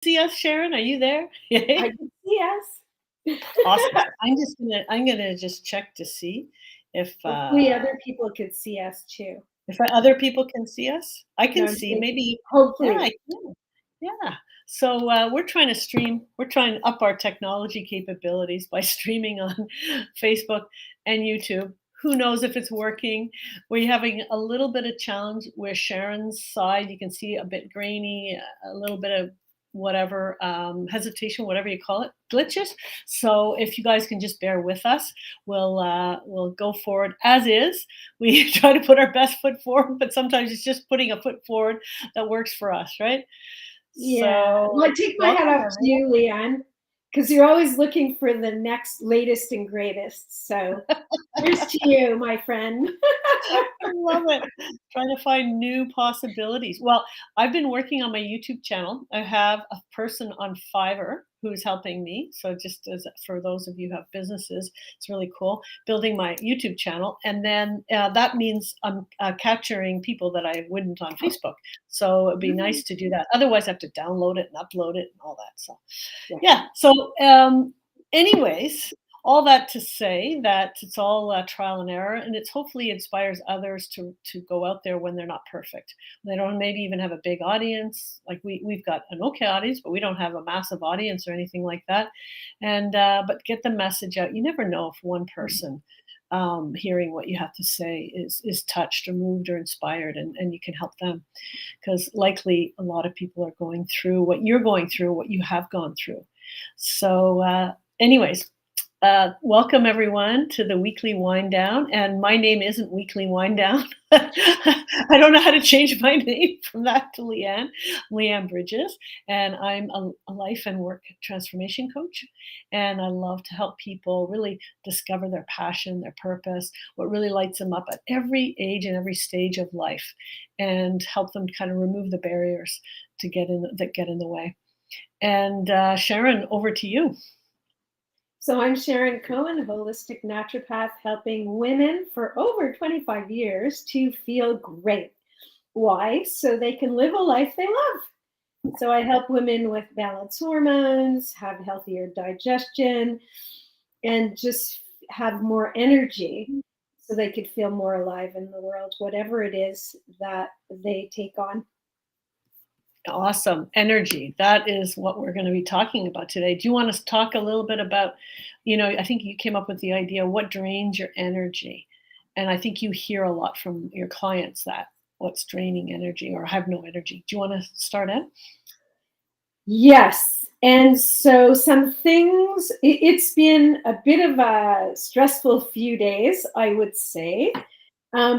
see us, Sharon? Are you there? I can see us. Awesome. I'm gonna just check to see if Hopefully other people could see us too. other people can see us. I No, can I'm see. saying Maybe. Yeah, I hopefully. can. Yeah. So we're trying to stream. We're trying to up our technology capabilities by streaming on Facebook and YouTube. Who knows if it's working? We're having a little bit of challenge where Sharon's side, you can see a bit grainy, a little bit of whatever hesitation, whatever you call it, glitches. So if you guys can just bear with us, we'll go forward as is. We try to put our best foot forward, but sometimes it's just putting a foot forward that works for us, right? Yeah. Well, I So take my hat welcome off to everyone. you, Lianne, because you're always looking for the next latest and greatest. So here's to you, my friend. I love it. Trying to find new possibilities. Well, I've been working on my YouTube channel. I have a person on Fiverr who's helping me. So just as for those of you who have businesses, it's really cool building my YouTube channel. And then that means I'm capturing people that I wouldn't on Facebook. So it'd be nice to do that. Otherwise, I have to download it and upload it and all that. So Yeah. yeah. So anyways, all that to say that it's all trial and error, and it's hopefully inspires others to go out there when they're not perfect. They don't maybe even have a big audience. Like we've got an okay audience, but we don't have a massive audience or anything like that. And but get the message out. You never know if one person hearing what you have to say is touched or moved or inspired, and you can help them because likely a lot of people are going through what you're going through, what you have gone through. So, anyways, welcome everyone to the weekly wind down. And my name isn't Weekly Wind Down. I don't know how to change my name from that to Lianne Bridges. And I'm a life and work transformation coach. And I love to help people really discover their passion, their purpose, what really lights them up at every age and every stage of life, and help them kind of remove the barriers that get in the way. And Sharon, over to you. So I'm Sharon Cohen, holistic naturopath, helping women for over 25 years to feel great. Why? So they can live a life they love. So I help women with balanced hormones, have healthier digestion, and just have more energy so they could feel more alive in the world, whatever it is that they take on. Awesome. Energy. That is what we're going to be talking about today. Do you want to talk a little bit about, I think you came up with the idea, what drains your energy? And I think you hear a lot from your clients that what's draining energy or have no energy. Do you want to start out? Yes. And so some things, it's been a bit of a stressful few days, I would say,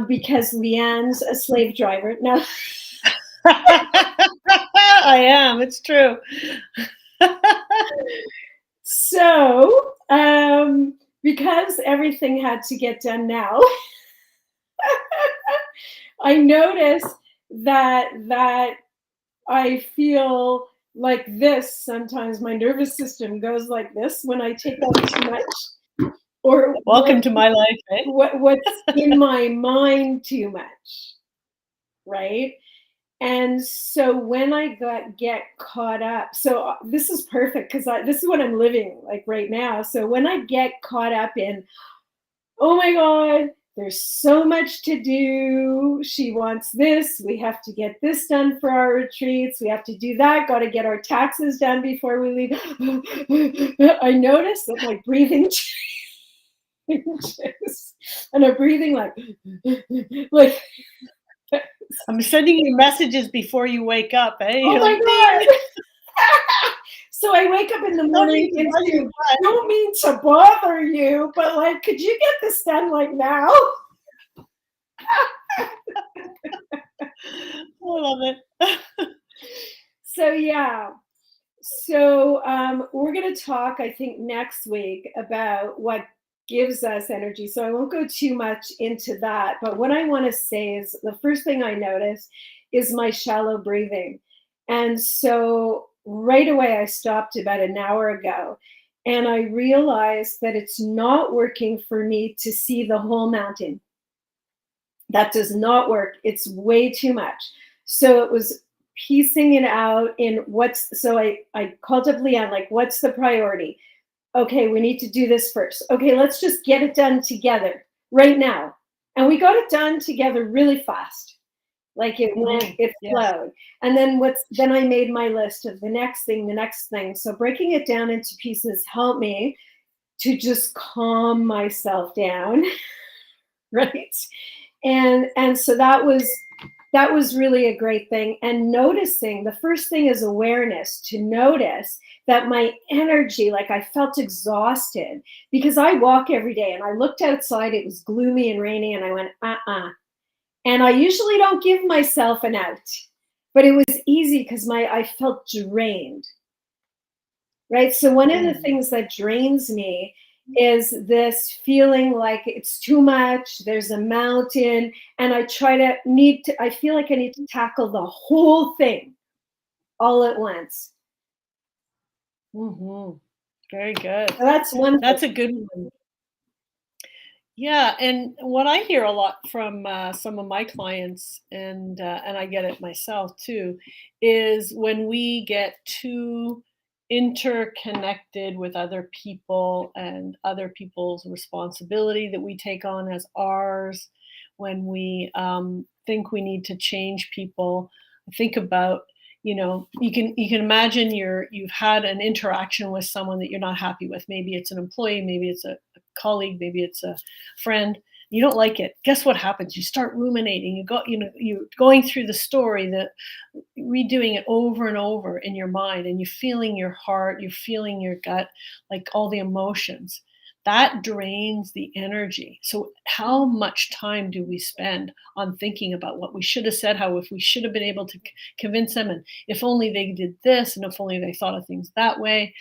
because Lianne's a slave driver. Now, I am. It's true. so because everything had to get done now, I noticed that I feel like this. Sometimes my nervous system goes like this when I take on too much, or welcome to my life, eh? what's in my mind too much, right? And so when I get caught up, so this is perfect because this is what I'm living like right now. So when I get caught up in, oh my God, there's so much to do. She wants this. We have to get this done for our retreats. We have to do that. Got to get our taxes done before we leave. I noticed that my breathing changes, and I'm breathing like. I'm sending you messages before you wake up, eh? Oh my God. So I wake up in the morning and don't mean to bother you, but like, could you get this done like now? I love it. So yeah. So we're going to talk, I think, next week about what gives us energy. So I won't go too much into that. But what I want to say is the first thing I noticed is my shallow breathing. And so right away, I stopped about an hour ago. And I realized that it's not working for me to see the whole mountain. That does not work. It's way too much. So it was piecing it out in I called up Lianne, like, what's the priority? Okay, we need to do this first. Okay, let's just get it done together right now. And we got it done together really fast. Like it Yes. flowed. And then I made my list of the next thing, the next thing. So breaking it down into pieces helped me to just calm myself down, right? And so that was really a great thing. And noticing, the first thing is awareness, to notice that my energy, like I felt exhausted because I walk every day and I looked outside, it was gloomy and rainy, and I went, and I usually don't give myself an out, but it was easy because I felt drained, right? So one of the things that drains me is this feeling like it's too much, there's a mountain, and I feel like I need to tackle the whole thing all at once. Very good. So that's one thing. That's a good one. Yeah, and what I hear a lot from some of my clients, and I get it myself too, is when we get too interconnected with other people and other people's responsibility that we take on as ours, when we think we need to change people. Think about, you can imagine you've had an interaction with someone that you're not happy with. Maybe it's an employee, maybe it's a colleague, maybe it's a friend. You don't like it. Guess what happens? You start ruminating. You're going through the story, redoing it over and over in your mind, and you're feeling your heart, you're feeling your gut, like all the emotions. That drains the energy. So how much time do we spend on thinking about what we should have said, how if we should have been able to convince them, and if only they did this, and if only they thought of things that way.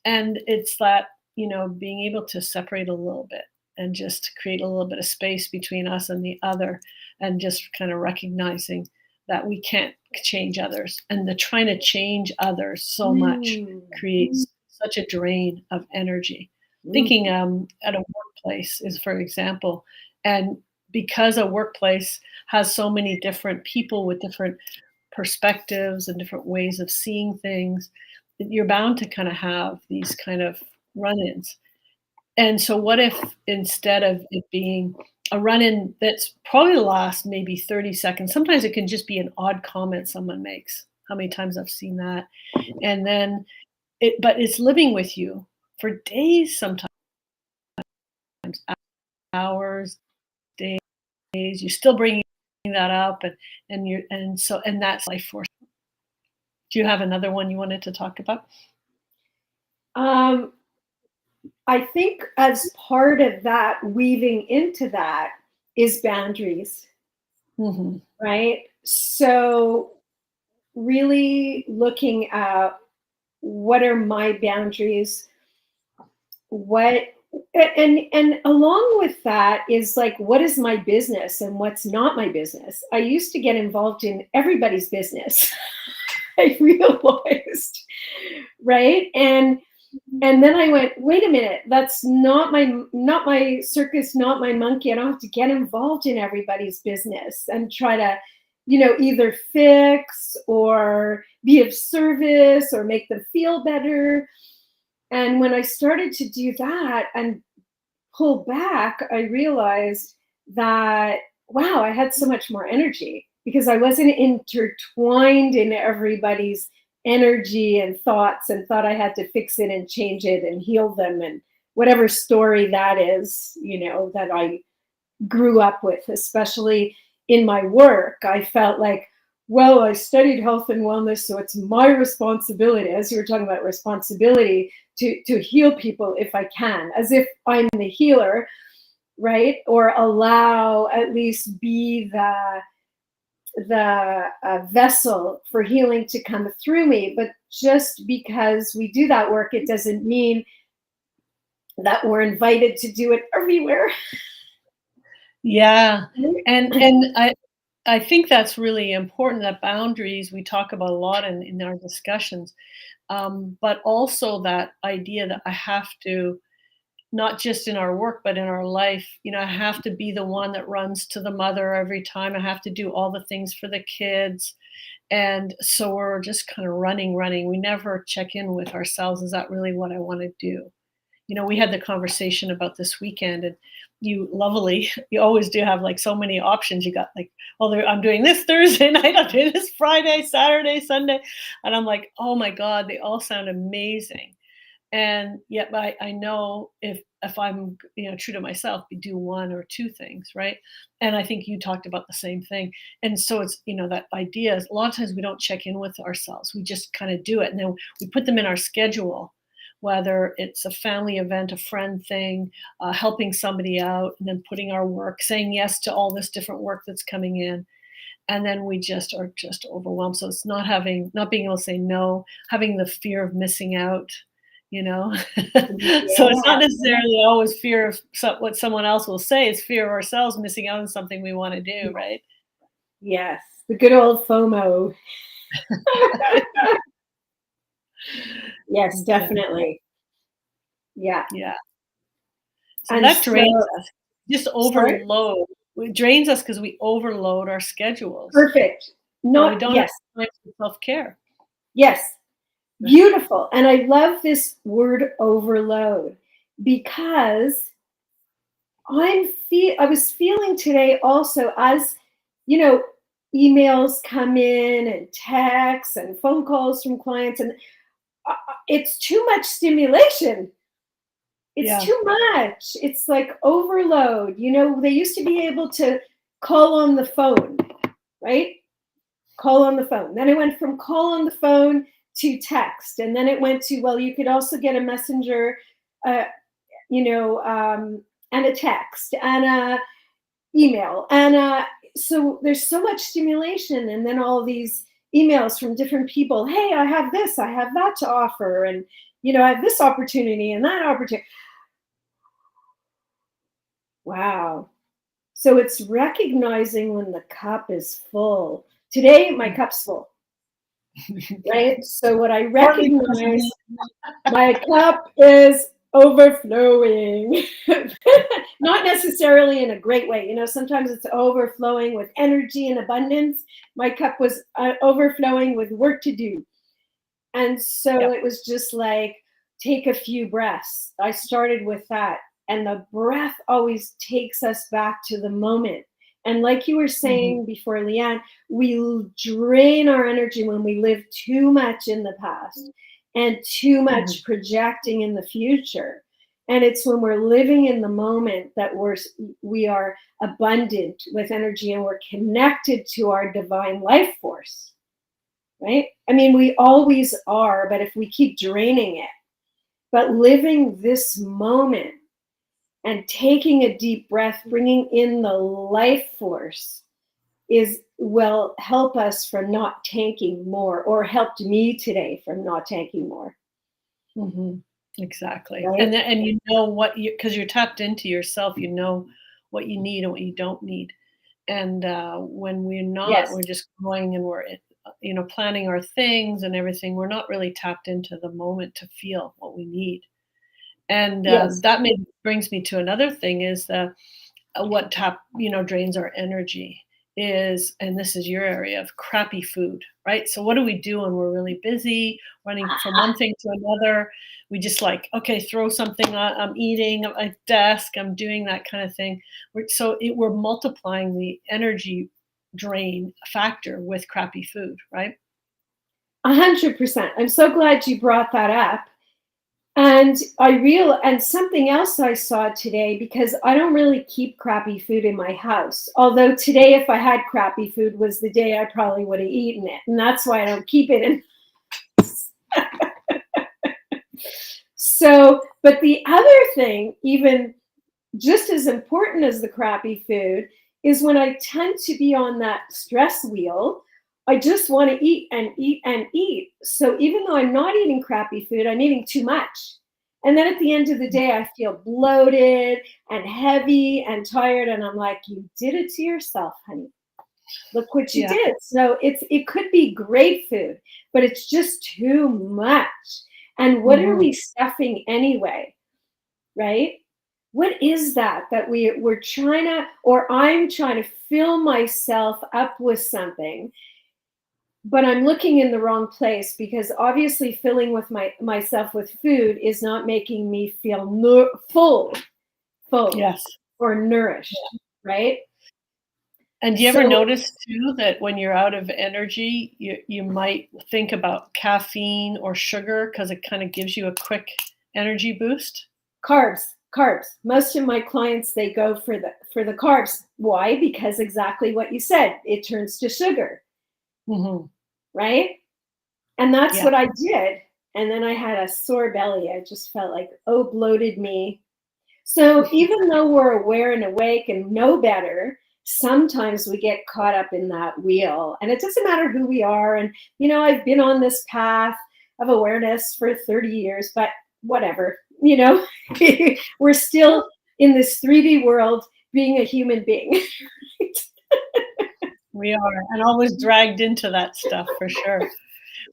And it's that, being able to separate a little bit and just create a little bit of space between us and the other, and just kind of recognizing that we can't change others, and the trying to change others so much creates such a drain of energy. Thinking at a workplace is, for example, and because a workplace has so many different people with different perspectives and different ways of seeing things, you're bound to kind of have these kind of run-ins. And so what if, instead of it being a run-in that's probably lasts maybe 30 seconds, sometimes it can just be an odd comment someone makes. How many times I've seen that. And then but it's living with you for days, sometimes hours, days. You're still bringing that up, and that's life force. Do you have another one you wanted to talk about? I think as part of that, weaving into that is boundaries, right? So really looking at what are my boundaries, and along with that is like, what is my business and what's not my business. I used to get involved in everybody's business. I realized, right? And then I went, wait a minute, that's not my circus, not my monkey. I don't have to get involved in everybody's business and try to, either fix or be of service or make them feel better. And when I started to do that and pull back, I realized that, wow, I had so much more energy because I wasn't intertwined in everybody's energy and thoughts and thought I had to fix it and change it and heal them and whatever story that is, that I grew up with, especially in my work. I felt like, well, I studied health and wellness, so it's my responsibility, as you were talking about responsibility, to heal people if I can, as if I'm the healer, right? Or allow, at least be the vessel for healing to come through me. But just because we do that work, it doesn't mean that we're invited to do it everywhere. Yeah, and I think that's really important. That boundaries we talk about a lot in our discussions, but also that idea that I have to not just in our work, but in our life. I have to be the one that runs to the mother every time. I have to do all the things for the kids. And so we're just kind of running. We never check in with ourselves. Is that really what I want to do? We had the conversation about this weekend, and you lovely, you always do have like so many options. You got like, oh, I'm doing this Thursday night, I'm doing this Friday, Saturday, Sunday. And I'm like, oh my God, they all sound amazing. And yet I know if I'm true to myself, we do one or two things, right? And I think you talked about the same thing. And so it's that idea is a lot of times we don't check in with ourselves. We just kind of do it, and then we put them in our schedule, whether it's a family event, a friend thing, helping somebody out, and then putting our work, saying yes to all this different work that's coming in. And then we just are just overwhelmed. So it's not being able to say no, having the fear of missing out, you know? So it's not Yeah. necessarily always fear of what someone else will say. It's fear of ourselves missing out on something we want to do, right? Yes. The good old FOMO. Yes, Yeah. definitely. Yeah. Yeah. So And that drains so, us. Just sorry? overload. It drains us because we overload our schedules. Perfect. And we Not, don't have yes, time for self-care. yes. Right. Beautiful. And I love this word overload because I was feeling today also, as you know, emails come in and texts and phone calls from clients, and it's too much stimulation. It's Yeah. too much. It's like overload. They used to be able to call on the phone, right? Call on the phone. Then it went from call on the phone to text. And then it went to, well, you could also get a messenger, uh, and a text and a email. And so there's so much stimulation. And then all these emails from different people. Hey, I have this, I have that to offer. And, I have this opportunity and that opportunity. Wow. So it's recognizing when the cup is full. Today, my cup's full, right? So what I Partly because of recognize, me. my cup is overflowing. Not necessarily in a great way. Sometimes it's overflowing with energy and abundance. My cup was overflowing with work to do. And so Yep. it was just like, take a few breaths. I started with that. And the breath always takes us back to the moment. And like you were Mhm. saying before, Lianne, we drain our energy when we live too much in the past and too Mhm. much projecting in the future. And it's when we're living in the moment that we are abundant with energy and we're connected to our divine life force, right? I mean, we always are, but if we keep draining it, but living this moment and taking a deep breath, bringing in the life force will help us from not tanking more, or helped me today from not tanking more, Mhm. Exactly. right? And you know what you, because you're tapped into yourself, you know what you need and what you don't need. And, when we're not, Yes, we're just going and we're, planning our things and everything, we're not really tapped into the moment to feel what we need. And, yes, that brings me to another thing is, what drains our energy is, and this is your area, of crappy food, right? So what do we do when we're really busy, running from one thing to another? We just like, okay, throw something on, I'm eating at my desk, I'm doing that kind of thing. We're multiplying the energy drain factor with crappy food, right? 100%. I'm so glad you brought that up. And something else I saw today, because I don't really keep crappy food in my house. Although today, if I had crappy food, was the day I probably would have eaten it. And that's why I don't keep it in. So, but the other thing, even just as important as the crappy food, is when I tend to be on that stress wheel, I just want to eat and eat and eat. So even though I'm not eating crappy food, I'm eating too much. And then at the end of the day, I feel bloated and heavy and tired. And I'm like, you did it to yourself, honey. Look what you Yeah. did. So it could be great food, but it's just too much. And what are Mhm. we stuffing anyway? Right? what is that we're trying to, or I'm trying to fill myself up with something, but I'm looking in the wrong place, because obviously filling with myself with food is not making me feel full Yes. or nourished, right? And do you ever So notice too that when you're out of energy, you might think about caffeine or sugar because it kind of gives you a quick energy boost? carbs. Most of my clients, they go for the carbs. Why? Because exactly what you said, it turns to sugar, Hmm. right? And that's Yeah. what I did. And then I had a sore belly. I just felt like, oh, bloated me. So even though we're aware and awake and know better, sometimes we get caught up in that wheel. And it doesn't matter who we are. And, I've been on this path of awareness for 30 years, but whatever, we're still in this 3D world being a human being. We are, and always dragged into that stuff for sure.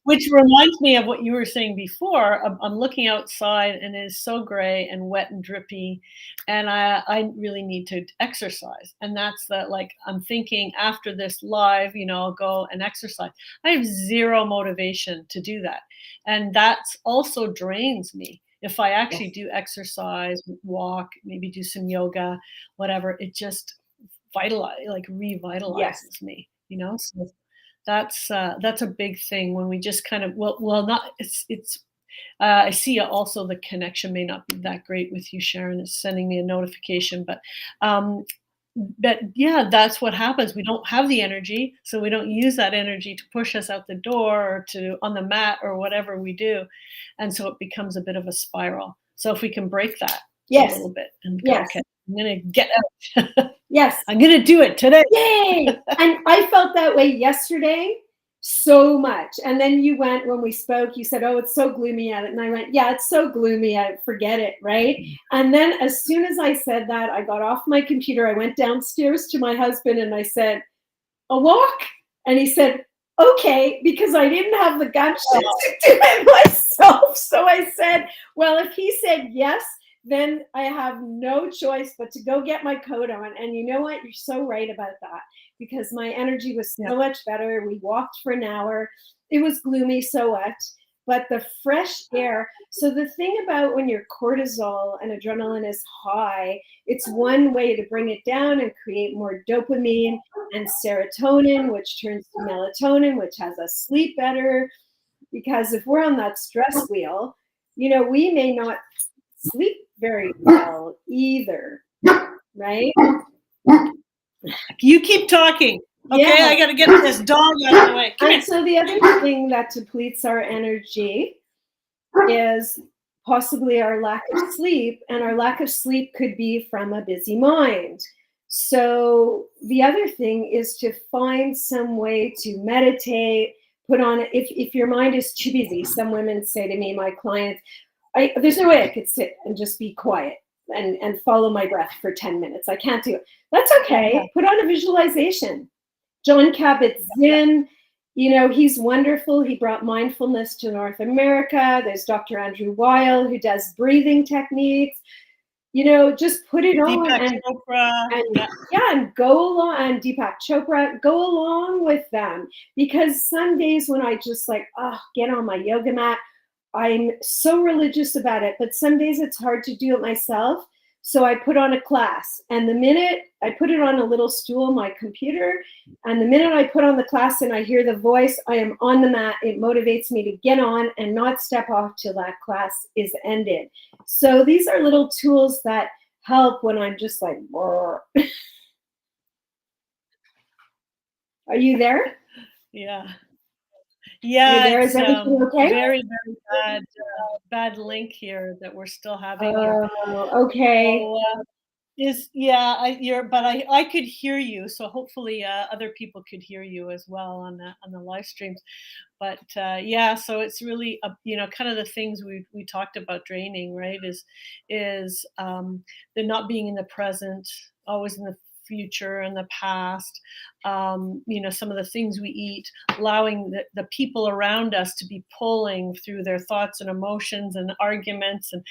Which reminds me of what you were saying before. I'm looking outside and it is so gray and wet and drippy, and I really need to exercise. And that's that. Like I'm thinking after this live, I'll go and exercise. I have zero motivation to do that, and that's also drains me. If I actually Yes. do exercise, walk, maybe do some yoga, whatever, it just Yes. revitalizes me. So that's a big thing when we just kind of not it's I see also the connection may not be that great with you, Sharon. It's sending me a notification, um, but yeah, that's what happens. We don't have the energy, so we don't use that energy to push us out the door or to on the mat or whatever we do, and so it becomes a bit of a spiral. So if we can break that a Yes. little bit and go, Yes. okay, I'm gonna get out. Yes. I'm gonna do it today. Yay! And I felt that way yesterday so much. And then you went, when we spoke, you said, oh, it's so gloomy at it. And I went, yeah, it's so gloomy. I forget it. Right. And then as soon as I said that, I got off my computer. I went downstairs to my husband and I said, a walk? And he said, okay, because I didn't have the gumption to do it myself. So I said, well, if he said yes, then I have no choice but to go get my coat on. And you know what? You're so right about that, because my energy was Yeah. so much better. We walked for an hour. It was gloomy, so what? But the fresh air. So the thing about when your cortisol and adrenaline is high, it's one way to bring it down and create more dopamine and serotonin, which turns to melatonin, which has us sleep better. Because if we're on that stress wheel, we may not sleep very well either, right? You keep talking. Yeah. Okay, I got to get this dog out of the way. Come And here. so the other thing that depletes our energy is possibly our lack of sleep, and our lack of sleep could be from a busy mind. So the other thing is to find some way to meditate, put on, if your mind is too busy. Some women say to me, my clients, there's no way I could sit and just be quiet and follow my breath for 10 minutes. I can't do it. That's okay. Put on a visualization. John Kabat-Zinn, he's wonderful. He brought mindfulness to North America. There's Dr. Andrew Weil, who does breathing techniques. Just put it on Deepak Chopra. and go along, and Deepak Chopra, go along with them. Because some days when I just get on my yoga mat, I'm so religious about it, but some days it's hard to do it myself. So I put on a class, and the minute I put it on a little stool on my computer, and the minute I put on the class and I hear the voice, I am on the mat. It motivates me to get on and not step off till that class is ended. So these are little tools that help when I'm just like, are you there? Yeah. You there? It's Is everything okay? very, very bad link here that we're still having here. Okay. So, but I could hear you, so hopefully other people could hear you as well on the live streams. But so it's really kind of the things we talked about draining, right? Is the not being in the present, always in the future and the past, some of the things we eat, allowing the people around us to be pulling through their thoughts and emotions and arguments, and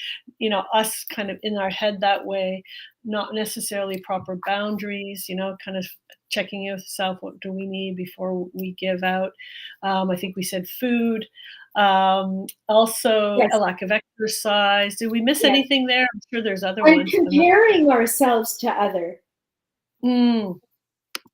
us kind of in our head that way, not necessarily proper boundaries, kind of checking in with self, what do we need before we give out. I think we said food, also Yes. a lack of exercise. Did we miss Yes. anything there? I'm sure there's other And ones. comparing ourselves to other. Mm,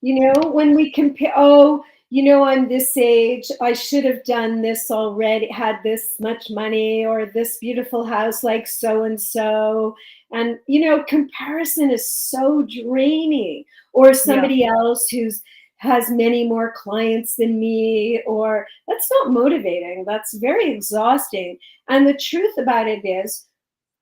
When we compare, oh, I'm this age, I should have done this already, had this much money or this beautiful house like so and so. And, comparison is so draining. Or yeah. somebody else who's has many more clients than me, or that's not motivating. That's very exhausting. And the truth about it is,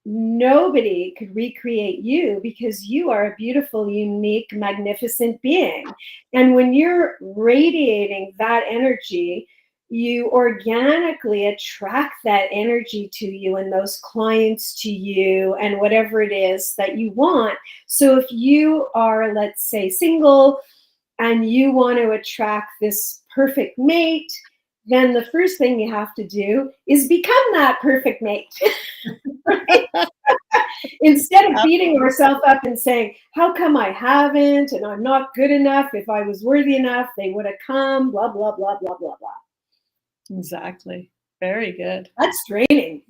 nobody could recreate you because you are a beautiful, unique, magnificent being. And when you're radiating that energy, you organically attract that energy to you and those clients to you and whatever it is that you want. So if you are, let's say, single and you want to attract this perfect mate, then the first thing you have to do is become that perfect mate. Right? Instead of beating ourselves up and saying, how come I haven't, and I'm not good enough, if I was worthy enough, they would have come, blah, blah, blah, blah, blah, blah. Exactly. Very good. That's draining.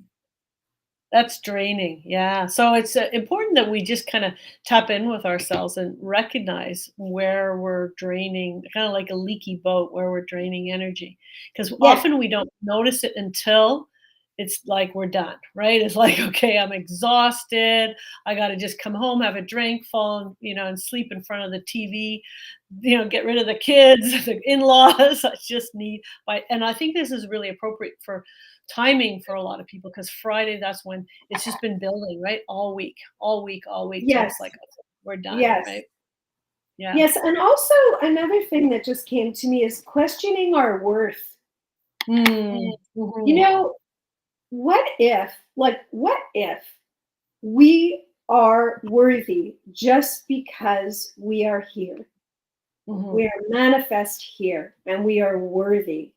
That's draining. Yeah. So it's important that we just kind of tap in with ourselves and recognize where we're draining, kind of like a leaky boat where we're draining energy. Because Yes, often we don't notice it until it's like we're done, right? It's like, okay, I'm exhausted. I got to just come home, have a drink, fall, and sleep in front of the TV, get rid of the kids, the in-laws. I just need, and I think this is really appropriate for timing for a lot of people because Friday, that's when it's just been building, right? All week, all week, all week. Till yes, it's like, okay, we're done, yes, right? Yeah. yes. And also another thing that just came to me is questioning our worth. Mm, You mhm, know, what if we are worthy just because we are here? mhm. We are manifest here and we are worthy.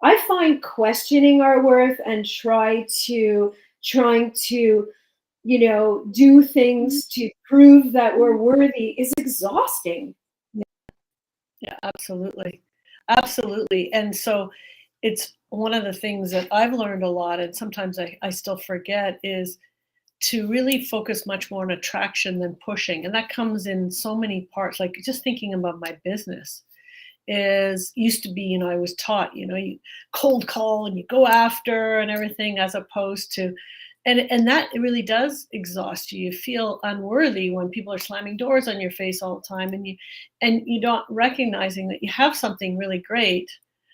I find questioning our worth and trying to, do things to prove that we're worthy is exhausting. Yeah, absolutely. Absolutely. And so it's one of the things that I've learned a lot, and sometimes I still forget, is to really focus much more on attraction than pushing. And that comes in so many parts. Like just thinking about my business is used to be, I was taught, you cold call and you go after and everything, as opposed to, and that it really does exhaust you. You feel unworthy when people are slamming doors on your face all the time, and you don't recognizing that you have something really great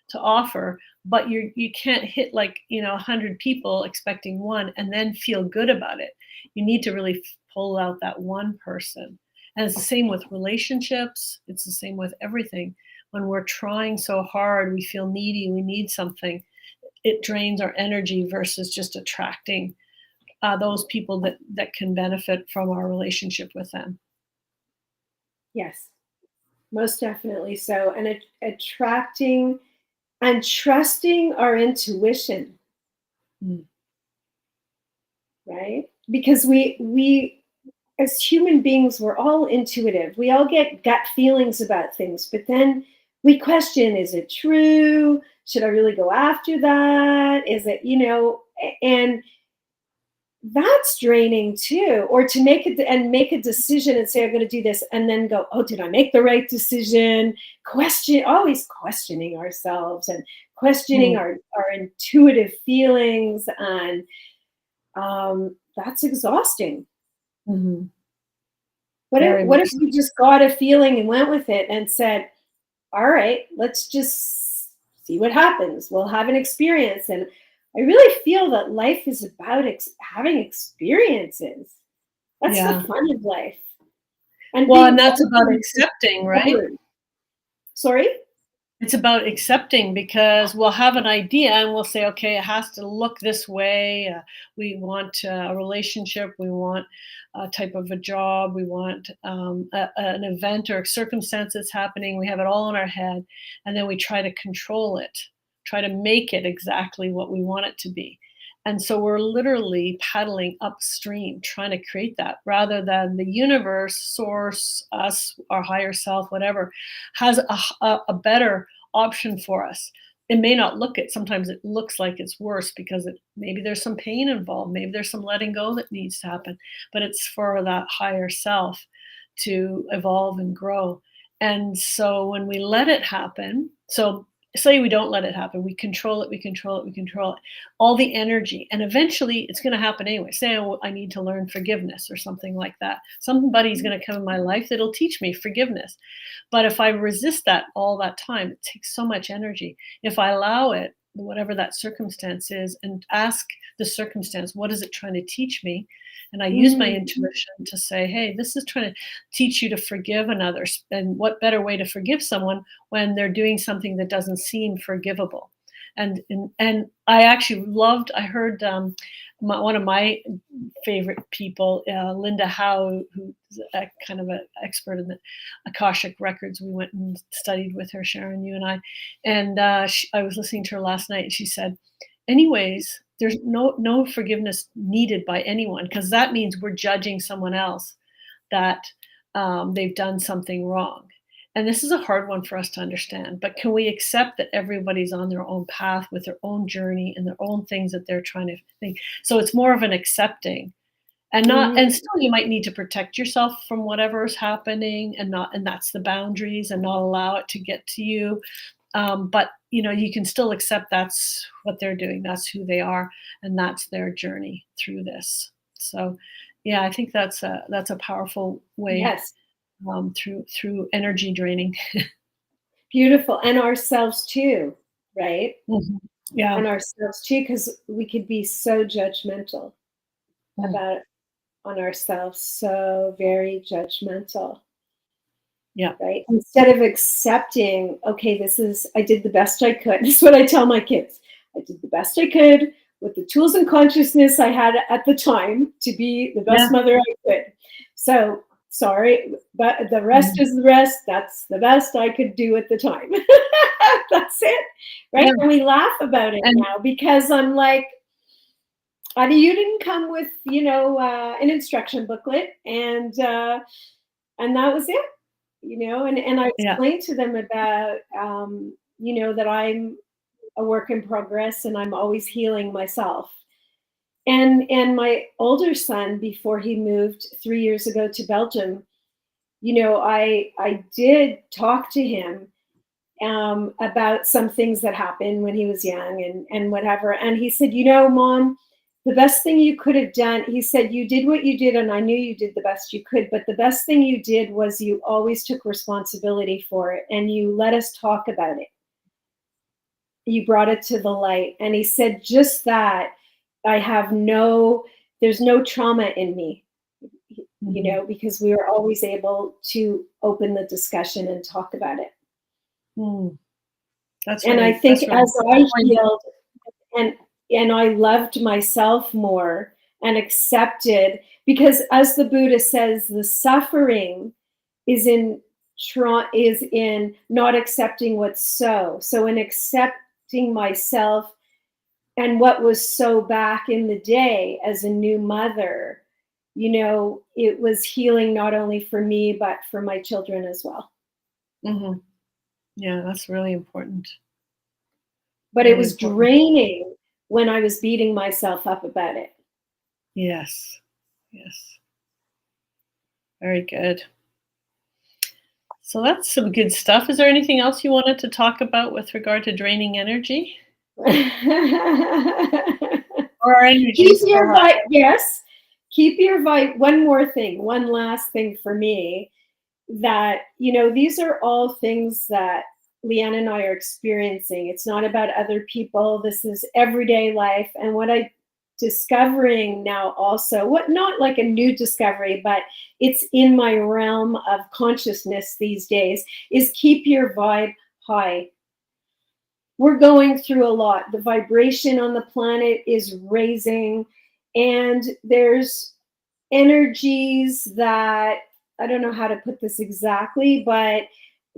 to offer, but you can't hit like 100 people expecting one and then feel good about it. You need to really pull out that one person. And it's the same with relationships. It's the same with everything. When we're trying so hard, we feel needy, we need something, it drains our energy versus just attracting those people that can benefit from our relationship with them. Yes, most definitely so. And attracting and trusting our intuition, Mm. right? Because we as human beings, we're all intuitive. We all get gut feelings about things, but then we question, is it true? Should I really go after that? Is it, and that's draining too. Or to make a decision and say, I'm going to do this, and then go, oh, did I make the right decision? Always questioning ourselves and questioning Mm. our intuitive feelings. And that's exhausting. Mhm. What if, Very what if much so. we just got a feeling and went with it and said, all right, let's just see what happens. We'll have an experience. And I really feel that life is about having experiences. That's the Yeah. fun of life. And Well, and being that's about open to accepting, right? discovery. Sorry? It's about accepting because we'll have an idea and we'll say, okay, it has to look this way. We want a relationship. We want a type of a job. We want an event or circumstances happening. We have it all in our head. And then we try to control it, try to make it exactly what we want it to be. And so we're literally paddling upstream, trying to create that rather than the universe, source, us, our higher self, whatever, has a better option for us. It may not look it. Sometimes it looks like it's worse because maybe there's some pain involved. Maybe there's some letting go that needs to happen, but it's for that higher self to evolve and grow. And so when we let it happen, so say we don't let it happen, we control it, we control it, we control it, all the energy, and eventually it's going to happen anyway. Say I need to learn forgiveness or something like that. Somebody's going to come in my life that'll teach me forgiveness. But if I resist that all that time, it takes so much energy. If I allow it, whatever that circumstance is, and ask the circumstance, what is it trying to teach me? And I use my intuition to say, hey, this is trying to teach you to forgive another. And what better way to forgive someone when they're doing something that doesn't seem forgivable? And I actually loved, I heard one of my favorite people, Linda Howe, who's a kind of an expert in the Akashic records. We went and studied with her, Sharon, you and I. And I was listening to her last night, and she said, anyways, there's no forgiveness needed by anyone, because that means we're judging someone else that they've done something wrong. And this is a hard one for us to understand, but can we accept that everybody's on their own path with their own journey and their own things that they're trying to think? So it's more of an accepting, and not, and still you might need to protect yourself from whatever is happening, and that's the boundaries, and not allow it to get to you. But you can still accept that's what they're doing, that's who they are, and that's their journey through this. So yeah, I think that's a powerful way. Yes. Through energy draining. Beautiful. And ourselves too, right? Mhm. Yeah. And ourselves too, because we could be so judgmental about on ourselves, so very judgmental. Yeah. Right. Instead of accepting, okay, I did the best I could. This is what I tell my kids. I did the best I could with the tools and consciousness I had at the time to be the best mother I could. So sorry, but the rest is the rest. That's the best I could do at the time. That's it. Right. And we laugh about it now because I'm like, you didn't come with, an instruction booklet, and that was it. And I explained to them about, that I'm a work in progress and I'm always healing myself. And my older son, before he moved 3 years ago to Belgium, I did talk to him about some things that happened when he was young and whatever. And he said, Mom, the best thing you could have done, he said, you did what you did, and I knew you did the best you could, but the best thing you did was you always took responsibility for it, and you let us talk about it. You brought it to the light. And he said, just that, there's no trauma in me, because we were always able to open the discussion and talk about it. That's and really, I think really as I healed and I loved myself more and accepted, because as the Buddha says, the suffering is in not accepting what's so. So in accepting myself and what was so back in the day as a new mother, it was healing not only for me, but for my children as well. Mm-hmm. Yeah, that's really important. But it was draining when I was beating myself up about it. Yes. Yes. Very good. So that's some good stuff. Is there anything else you wanted to talk about with regard to draining energy? Or our energy? Yes. Keep your vibe. One more thing, one last thing for me, that, these are all things that Lianne and I are experiencing. It's not about other people. This is everyday life. And what I'm discovering now also, not like a new discovery, but it's in my realm of consciousness these days, is keep your vibe high. we're going through a lot. The vibration on the planet is raising, and there's energies that, I don't know how to put this exactly, but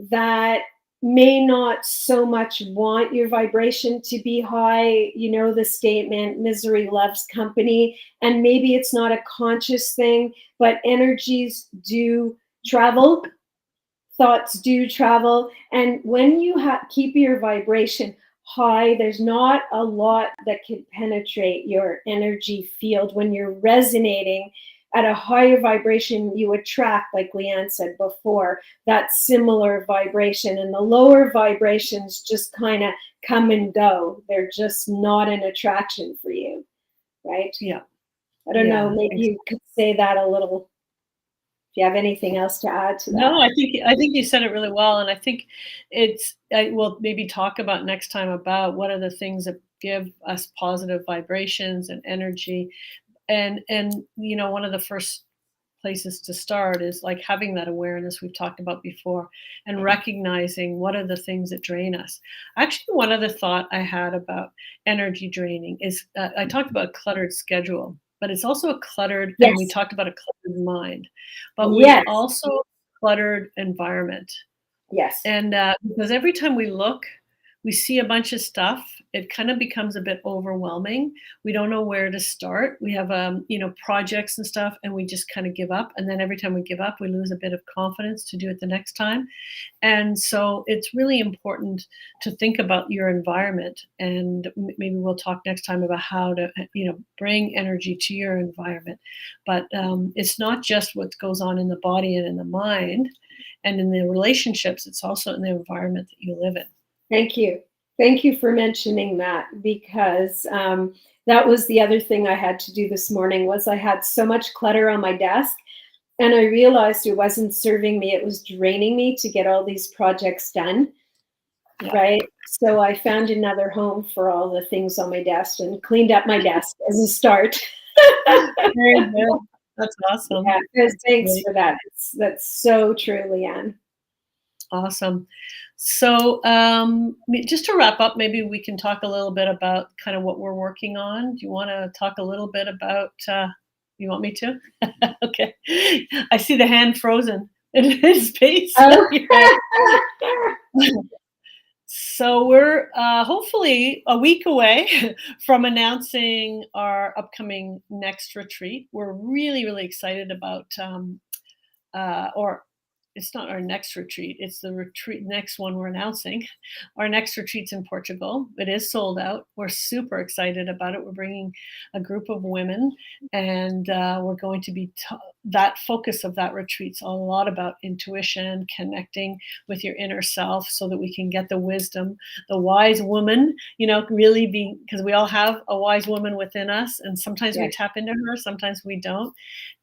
that may not so much want your vibration to be high. You know, the statement, misery loves company. And maybe it's not a conscious thing, but energies do travel, thoughts do travel. And when you keep your vibration high, there's not a lot that can penetrate your energy field. When you're resonating at a higher vibration, you attract, like Lianne said before, that similar vibration. And the lower vibrations just kind of come and go. They're just not an attraction for you, right? Yeah. I don't know, Yeah. maybe you could say that a little. Do you have anything else to add to that? No, I think you said it really well, and I think we'll maybe talk about next time about what are the things that give us positive vibrations and energy, and one of the first places to start is like having that awareness we've talked about before, and recognizing what are the things that drain us. Actually, one other thought I had about energy draining is I talked about a cluttered schedule, but it's also a cluttered, and we Yes. talked about a cluttered mind, but we Yes. also cluttered environment. Yes. And because every time we look, we see a bunch of stuff. It kind of becomes a bit overwhelming. We don't know where to start. We have, projects and stuff, and we just kind of give up. And then every time we give up, we lose a bit of confidence to do it the next time. And so it's really important to think about your environment. And maybe we'll talk next time about how to, bring energy to your environment. But it's not just what goes on in the body and in the mind and in the relationships, it's also in the environment that you live in. Thank you. Thank you for mentioning that, because that was the other thing I had to do this morning. Was I had so much clutter on my desk, and I realized it wasn't serving me. It was draining me to get all these projects done. Yeah. Right. So I found another home for all the things on my desk and cleaned up my desk as a start. Very good. That's awesome. Yeah, thanks Great. for that. That's so true, Lianne. Awesome. So, just to wrap up, maybe we can talk a little bit about kind of what we're working on. Do you want to talk a little bit about? You want me to? Okay. I see the hand frozen in his face. Oh. So we're hopefully a week away from announcing our upcoming next retreat. We're really, really excited about, or it's not our next retreat, it's the next one we're announcing. Our next retreat's in Portugal. It is sold out. We're super excited about it. We're bringing a group of women, and we're going to be that focus of that retreat's a lot about intuition, connecting with your inner self, so that we can get the wisdom, the wise woman, really being, because we all have a wise woman within us, and sometimes we Yes. tap into her, sometimes we don't.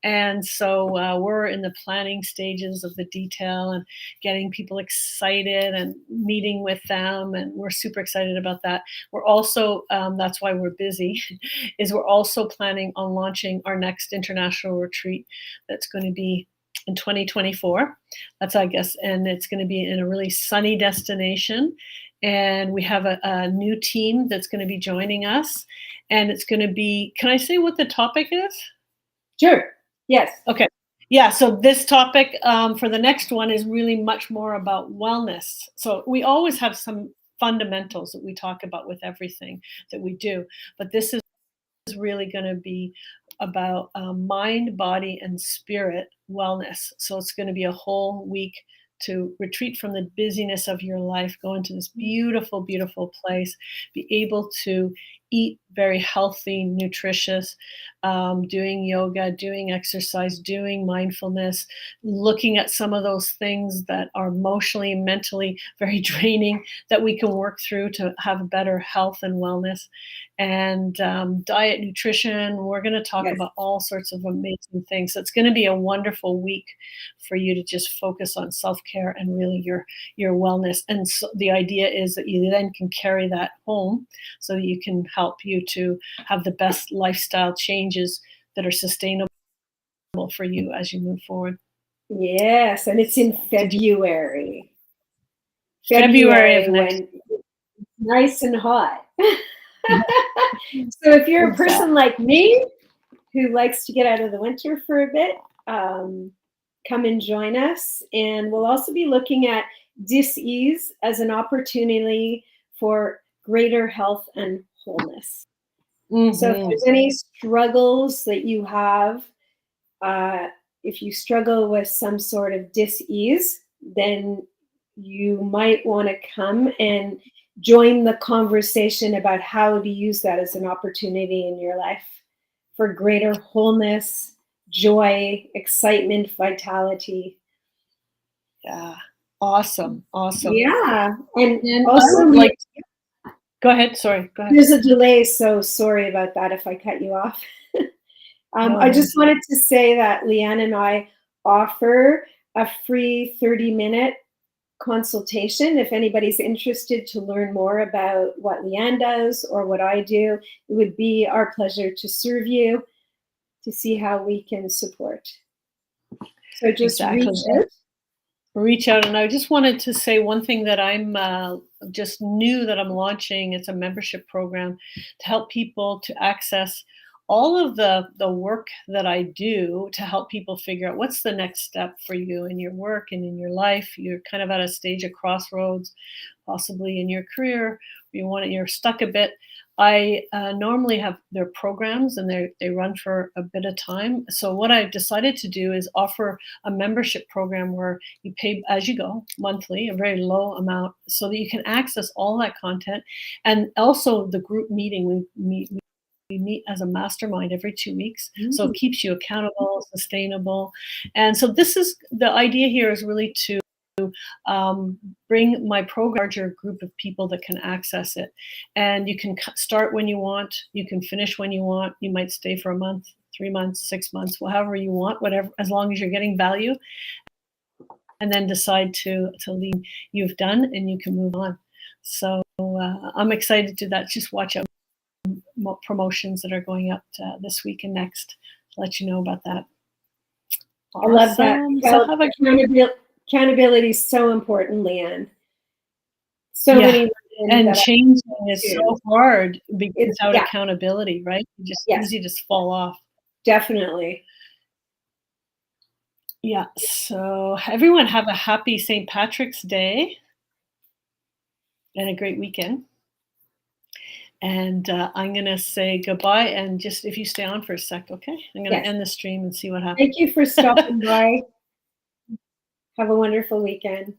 And so we're in the planning stages of the detail and getting people excited and meeting with them. And we're super excited about that. We're also, that's why we're busy, is we're also planning on launching our next international retreat that's going to be in 2024. That's, I guess, and it's going to be in a really sunny destination. And we have a new team that's going to be joining us. And it's going to be, can I say what the topic is? Sure. Yes. Okay. Yeah. So this topic for the next one is really much more about wellness. So we always have some fundamentals that we talk about with everything that we do, but this is really going to be about mind, body, and spirit wellness. So it's going to be a whole week to retreat from the busyness of your life, go into this beautiful, beautiful place, be able to eat very healthy, nutritious, doing yoga, doing exercise, doing mindfulness, looking at some of those things that are emotionally, mentally very draining that we can work through to have better health and wellness. And diet, nutrition. We're going to talk Yes. about all sorts of amazing things. So it's going to be a wonderful week for you to just focus on self-care and really your wellness. And so the idea is that you then can carry that home, so that you can help you to have the best lifestyle changes that are sustainable for you as you move forward. Yes, and it's in February. February of next. When nice and hot. So if you're a Exactly. person like me who likes to get out of the winter for a bit, come and join us. And we'll also be looking at dis-ease as an opportunity for greater health and wholeness. So if Mhm. there's any struggles that you have, uh, if you struggle with some sort of dis-ease, then you might want to come and join the conversation about how to use that as an opportunity in your life for greater wholeness, joy, excitement, vitality. Yeah. Awesome, awesome. Yeah. And And I also, would like go ahead, sorry, go ahead. there's a delay, so sorry about that if I cut you off. No, I no. just wanted to say that Lianne and I offer a free 30-minute consultation. If anybody's interested to learn more about what Lianne does or what I do, it would be our pleasure to serve you, to see how we can support. So just Exactly. reach out. Reach out. And I just wanted to say one thing that I'm just new that I'm launching. It's a membership program to help people to access all of the work that I do to help people figure out what's the next step for you in your work and in your life. You're kind of at a stage of crossroads, possibly in your career. You're stuck a bit. I normally have their programs and they run for a bit of time. So what I've decided to do is offer a membership program where you pay as you go monthly, a very low amount, so that you can access all that content. And also the group meeting, we meet as a mastermind every 2 weeks. So it keeps you accountable, sustainable. And so this is the idea here is really to bring my program larger group of people that can access it. And you can start when you want, you can finish when you want, you might stay for a month, 3 months, 6 months, however you want, whatever, as long as you're getting value, and then decide to leave. You've done and you can move on. So I'm excited to do that. Just watch out promotions that are going up this week and next to let you know about that. I love that. Awesome. So have a Accountability is so important, Lianne. So yeah. many women And that I changing is talk to. so hard It's without yeah, accountability, right? It's just yes, easy to fall off. definitely. Yeah. So everyone have a happy St. Patrick's Day and a great weekend. And I'm going to say goodbye. And just if you stay on for a sec, okay? I'm going to Yes. end the stream and see what happens. Thank you for stopping by. Have a wonderful weekend.